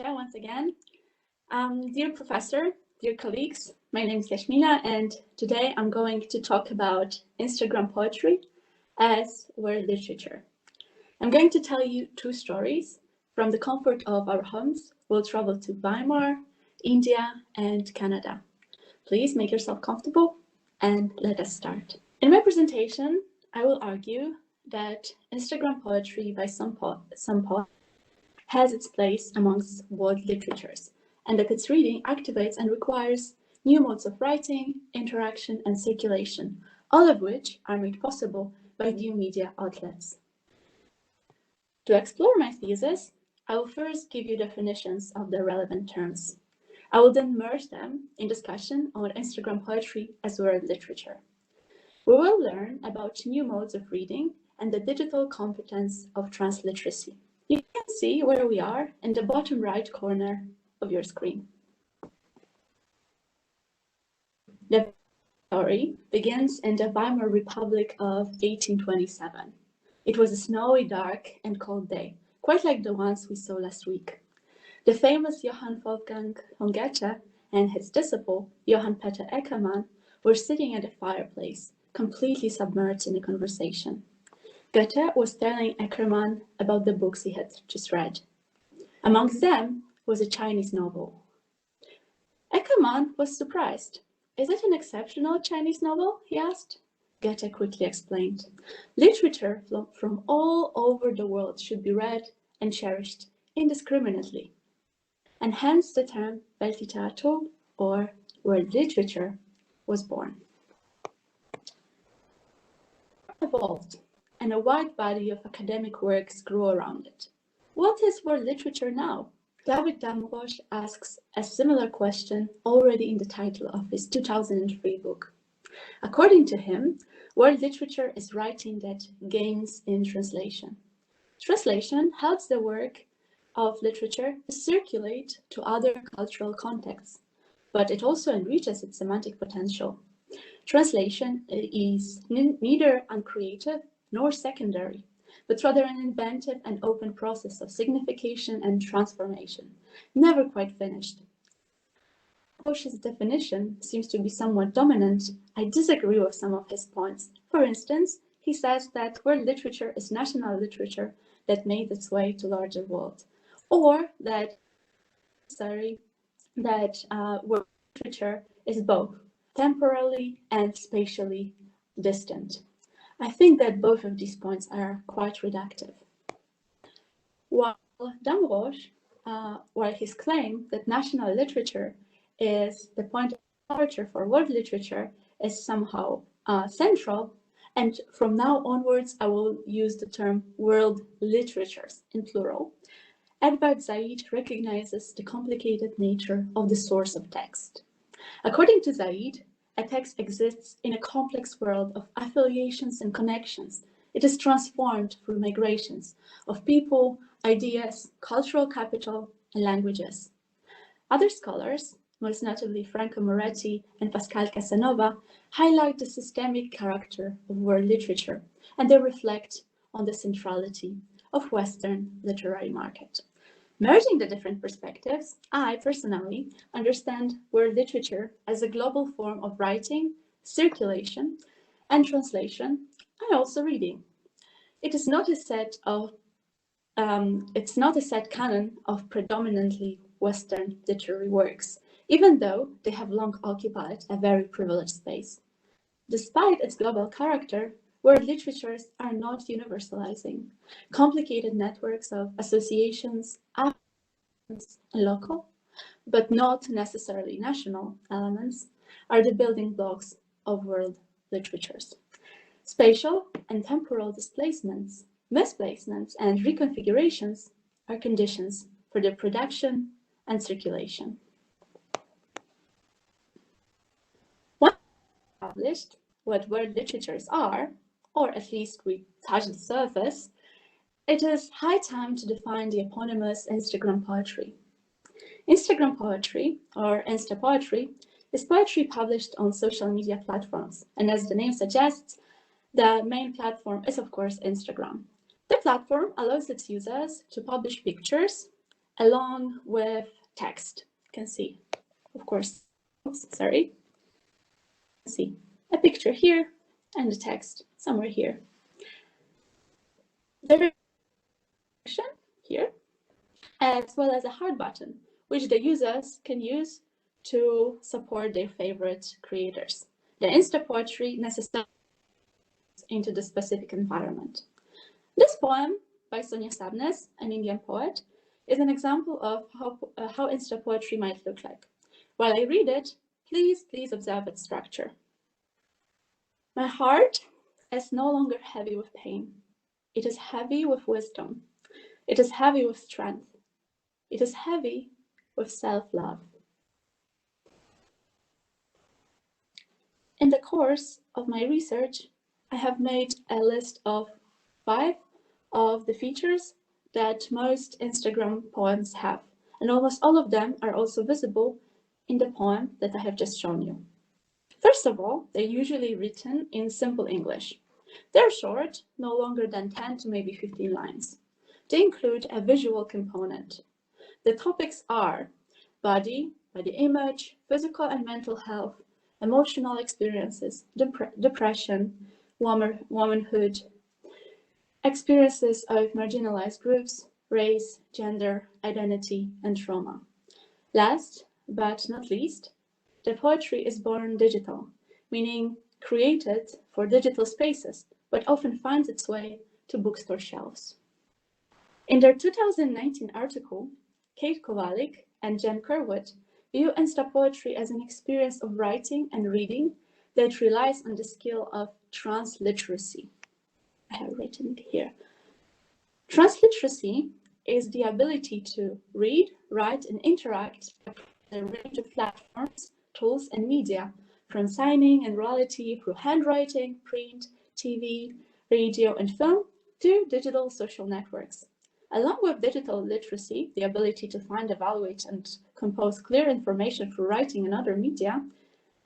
Yeah, once again. Dear professor, dear colleagues, my name is Jasmina, and today I'm going to talk about Instagram poetry as word literature. I'm going to tell you two stories. From the comfort of our homes, we'll travel to Weimar, India, and Canada. Please make yourself comfortable and let us start. In my presentation, I will argue that Instagram poetry by some poets has its place amongst world literatures, and that its reading activates and requires new modes of writing, interaction, and circulation, all of which are made possible by new media outlets. To explore my thesis, I will first give you definitions of the relevant terms. I will then merge them in discussion on Instagram poetry as word literature. We will learn about new modes of reading and the digital competence of transliteracy. You can see where we are in the bottom right corner of your screen. The story begins in the Weimar Republic of 1827. It was a snowy, dark, and cold day, quite like the ones we saw last week. The famous Johann Wolfgang von Goethe and his disciple, Johann Peter Eckermann, were sitting at a fireplace, completely submerged in a conversation. Goethe was telling Eckermann about the books he had just read. Amongst them was a Chinese novel. Eckermann was surprised. "Is it an exceptional Chinese novel?" he asked. Goethe quickly explained. "Literature from all over the world should be read and cherished indiscriminately." And hence the term hitherto, or world literature, was born. Evolved, and a wide body of academic works grew around it. What is world literature now? David Damrosch asks a similar question already in the title of his 2003 book. According to him, world literature is writing that gains in translation. Translation helps the work of literature to circulate to other cultural contexts, but it also enriches its semantic potential. Translation is neither uncreative nor secondary, but rather an inventive and open process of signification and transformation, never quite finished. Bosch's definition seems to be somewhat dominant. I disagree with some of his points. For instance, he says that world literature is national literature that made its way to larger world, or that world literature is both temporally and spatially distant. I think that both of these points are quite reductive. While Damrosch, while his claim that national literature is the point of departure for world literature is somehow central, and from now onwards I will use the term world literatures in plural, Edward Said recognizes the complicated nature of the source of text. According to Said, a text exists in a complex world of affiliations and connections. It is transformed through migrations of people, ideas, cultural capital, and languages. Other scholars, most notably Franco Moretti and Pascal Casanova, highlight the systemic character of world literature, and they reflect on the centrality of Western literary market. Merging the different perspectives, I personally understand world literature as a global form of writing, circulation, and translation, and also reading. It is not a set canon of predominantly Western literary works, even though they have long occupied a very privileged space. Despite its global character, world literatures are not universalizing. Complicated networks of associations, and local, but not necessarily national elements, are the building blocks of world literatures. Spatial and temporal displacements, misplacements, and reconfigurations are conditions for their production and circulation. Once established what world literatures are, or at least we touch the surface, it is high time to define the eponymous Instagram poetry. Instagram poetry, or Instapoetry, is poetry published on social media platforms, and as the name suggests, the main platform is of course Instagram. The platform allows its users to publish pictures, along with text. You can see, of course, sorry, see a picture here and the text somewhere here. There is here, as well as a heart button, which the users can use to support their favorite creators. The Instapoetry necessarily into the specific environment. This poem by Sonia Sabnes, an Indian poet, is an example of how Instapoetry might look like. While I read it, please observe its structure. My heart is no longer heavy with pain. It is heavy with wisdom. It is heavy with strength. It is heavy with self-love. In the course of my research, I have made a list of 5 of the features that most Instagram poems have, and almost all of them are also visible in the poem that I have just shown you. First of all, they're usually written in simple English. They're short, no longer than 10 to maybe 15 lines. They include a visual component. The topics are body image, physical and mental health, emotional experiences, depression, womanhood, experiences of marginalized groups, race, gender, identity, and trauma. Last but not least, the poetry is born digital, meaning created for digital spaces, but often finds its way to bookstore shelves. In their 2019 article, Kate Kowalik and Jen Kerwood view Instapoetry as an experience of writing and reading that relies on the skill of transliteracy. I have written it here. Transliteracy is the ability to read, write, and interact with a range of platforms, tools, and media, from signing and royalty through handwriting, print, TV, radio, and film, to digital social networks. Along with digital literacy, the ability to find, evaluate, and compose clear information through writing and other media,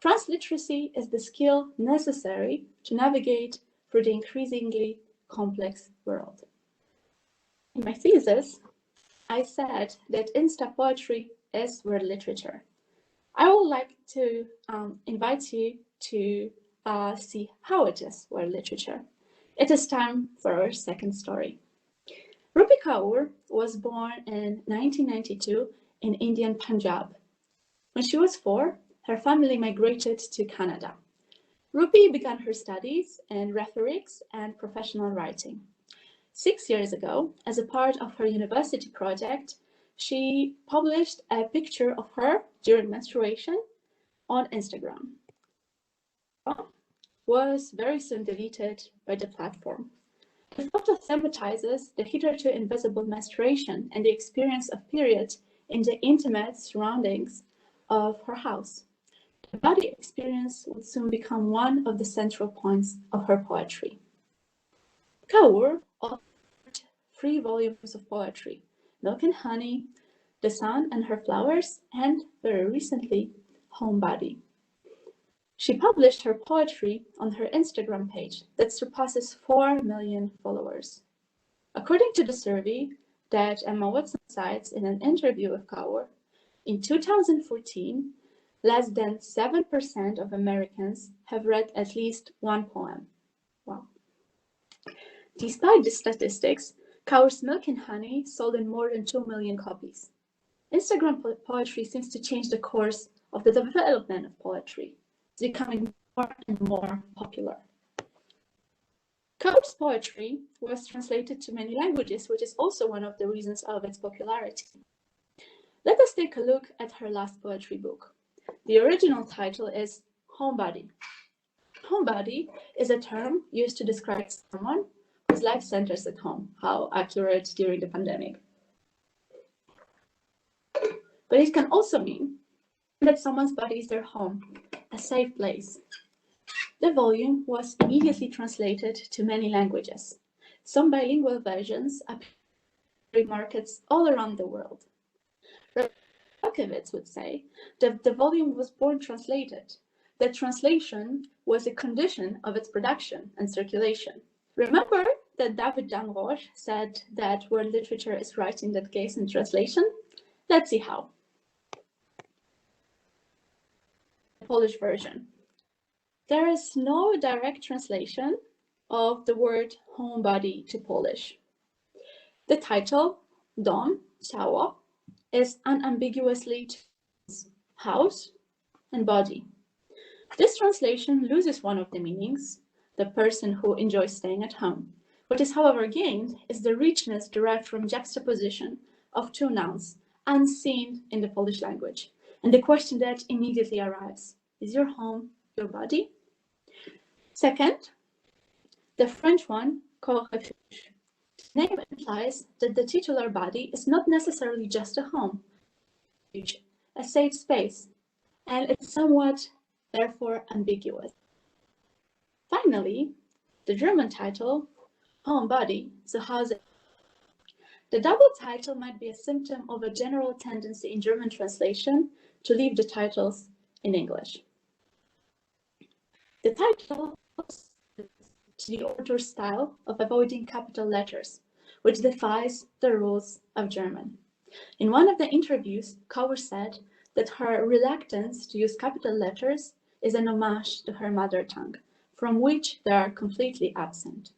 transliteracy is the skill necessary to navigate through the increasingly complex world. In my thesis, I said that Instapoetry is word literature. I would like to invite you to see how it is word literature. It is time for our second story. Rupi Kaur was born in 1992 in Indian Punjab. When she was 4, her family migrated to Canada. Rupi began her studies in rhetorics and professional writing. 6 years ago, as a part of her university project, she published a picture of her during menstruation on Instagram. It was very soon deleted by the platform. The photo thematizes the hitherto invisible menstruation and the experience of period in the intimate surroundings of her house. The body experience would soon become one of the central points of her poetry. Kaur authored 3 volumes of poetry: Milk and Honey, The Sun and Her Flowers, and very recently, Homebody. She published her poetry on her Instagram page that surpasses 4 million followers. According to the survey that Emma Watson cites in an interview with Kaur, in 2014, less than 7% of Americans have read at least one poem. Wow. Despite these statistics, Kaur's Milk and Honey sold in more than 2 million copies. Instagram poetry seems to change the course of the development of poetry. It's becoming more and more popular. Kaur's poetry was translated to many languages, which is also one of the reasons of its popularity. Let us take a look at her last poetry book. The original title is Homebody. Homebody is a term used to describe someone whose life centers at home. How accurate during the pandemic. But it can also mean that someone's body is their home, a safe place. The volume was immediately translated to many languages. Some bilingual versions appear in markets all around the world. Rakowitz would say that the volume was born translated. That translation was a condition of its production and circulation. Remember that David Damrosch said that world literature is writing that gaze in translation. Let's see how. The Polish version. There is no direct translation of the word homebody to Polish. The title, Dom, ciało, is unambiguously house and body. This translation loses one of the meanings, the person who enjoys staying at home. What is, however, gained is the richness derived from juxtaposition of two nouns, unseen in the Polish language. And the question that immediately arrives, is your home your body? Second, the French one, corps refuge. The name implies that the titular body is not necessarily just a home, a safe space, and it's somewhat, therefore, ambiguous. Finally, the German title, Homebody, so how's it? The double title might be a symptom of a general tendency in German translation to leave the titles in English. The title to the author's style of avoiding capital letters, which defies the rules of German. In one of the interviews, Kauer said that her reluctance to use capital letters is an homage to her mother tongue, from which they are completely absent.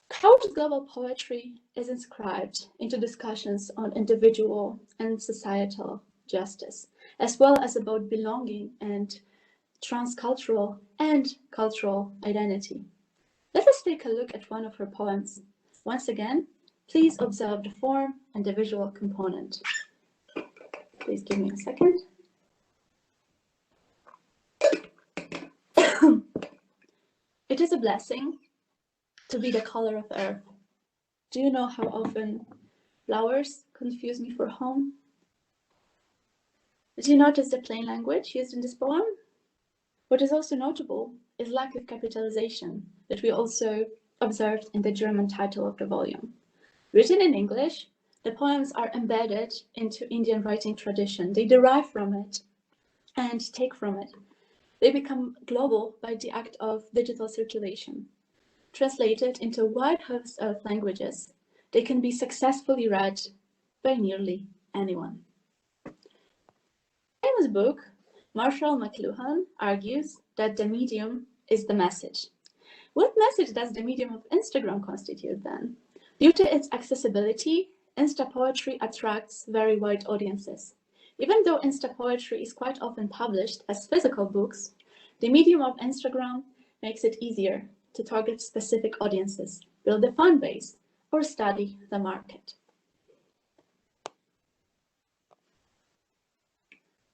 Kauer's global poetry is inscribed into discussions on individual and societal justice, as well as about belonging and transcultural and cultural identity. Let us take a look at one of her poems. Once again, please observe the form and the visual component. Please give me a second. It is a blessing to be the color of earth. Do you know how often flowers confuse me for home? Did you notice the plain language used in this poem? What is also notable is lack of capitalization that we also observed in the German title of the volume. Written in English, the poems are embedded into Indian writing tradition. They derive from it and take from it. They become global by the act of digital circulation. Translated into a wide host of languages, they can be successfully read by nearly anyone. In his book, Marshall McLuhan argues that the medium is the message. What message does the medium of Instagram constitute then? Due to its accessibility, Instapoetry attracts very wide audiences. Even though Instapoetry is quite often published as physical books, the medium of Instagram makes it easier to target specific audiences, build a fan base, or study the market.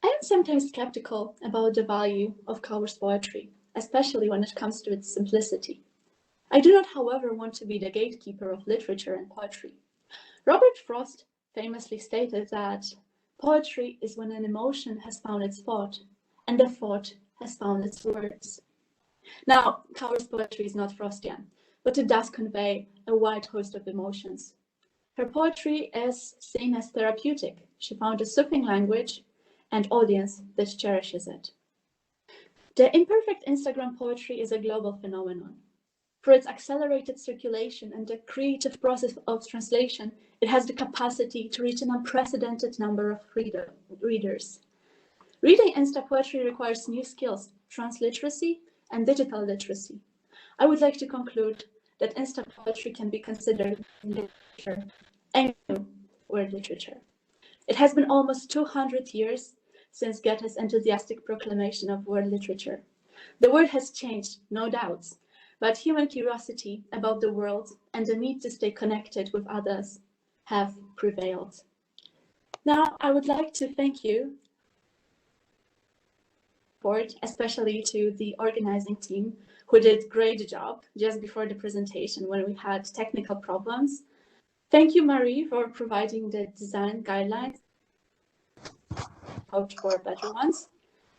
I am sometimes skeptical about the value of Kauer's poetry, especially when it comes to its simplicity. I do not, however, want to be the gatekeeper of literature and poetry. Robert Frost famously stated that poetry is when an emotion has found its thought, and the thought has found its words. Now, Kauer's poetry is not Frostian, but it does convey a wide host of emotions. Her poetry is seen as therapeutic. She found a soothing language and audience that cherishes it. The imperfect Instagram poetry is a global phenomenon. For its accelerated circulation and the creative process of translation, it has the capacity to reach an unprecedented number of readers. Reading Instapoetry requires new skills, transliteracy and digital literacy. I would like to conclude that Instapoetry can be considered literature, any word literature. It has been almost 200 years since Goethe's enthusiastic proclamation of world literature. The world has changed, no doubts, but human curiosity about the world and the need to stay connected with others have prevailed. Now, I would like to thank you, especially to the organizing team, who did a great job just before the presentation when we had technical problems. Thank you, Marie, for providing the design guidelines. Hope for better ones.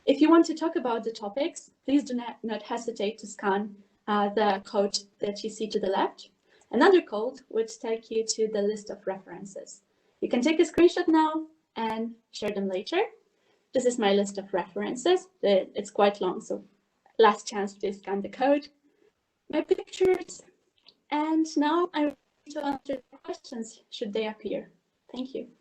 If you want to talk about the topics, please do not hesitate to scan the code that you see to the left. Another code would take you to the list of references. You can take a screenshot now and share them later. This is my list of references. It's quite long, so last chance to scan the code. my pictures, and now I'm ready to answer questions should they appear. Thank you.